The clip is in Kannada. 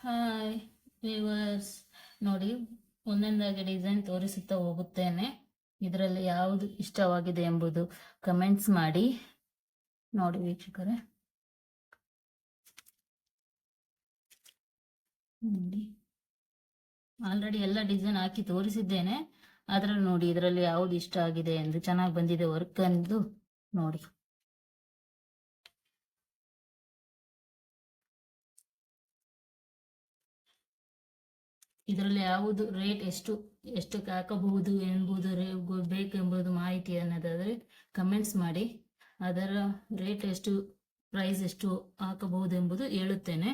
ಹಾಯ್ ವ್ಯೂವರ್ಸ್, ನೋಡಿ ಒಂದೊಂದಾಗಿ ಡಿಸೈನ್ ತೋರಿಸುತ್ತಾ ಹೋಗುತ್ತೇನೆ. ಇದರಲ್ಲಿ ಯಾವುದು ಇಷ್ಟವಾಗಿದೆ ಎಂಬುದು ಕಮೆಂಟ್ಸ್ ಮಾಡಿ. ನೋಡಿ ವೀಕ್ಷಕರೇ, ನೋಡಿ ಆಲ್ರೆಡಿ ಎಲ್ಲ ಡಿಸೈನ್ ಹಾಕಿ ತೋರಿಸಿದ್ದೇನೆ. ಅದರಲ್ಲಿ ನೋಡಿ ಇದರಲ್ಲಿ ಯಾವುದು ಇಷ್ಟ ಆಗಿದೆ ಎಂದು, ಚೆನ್ನಾಗಿ ಬಂದಿದೆ ವರ್ಕ್ ಎಂದು ನೋಡಿ. ಇದರಲ್ಲಿ ಯಾವುದು ರೇಟ್ ಎಷ್ಟಕ್ಕೆ ಹಾಕಬಹುದು ಎಂಬುದು ಬೇಕೆಂಬುದು ಮಾಹಿತಿ ಅನ್ನೋದಾದರೆ ಕಮೆಂಟ್ಸ್ ಮಾಡಿ. ಅದರ ರೇಟ್ ಎಷ್ಟು, ಪ್ರೈಸ್ ಎಷ್ಟು ಹಾಕಬಹುದು ಎಂಬುದು ಹೇಳುತ್ತೇನೆ.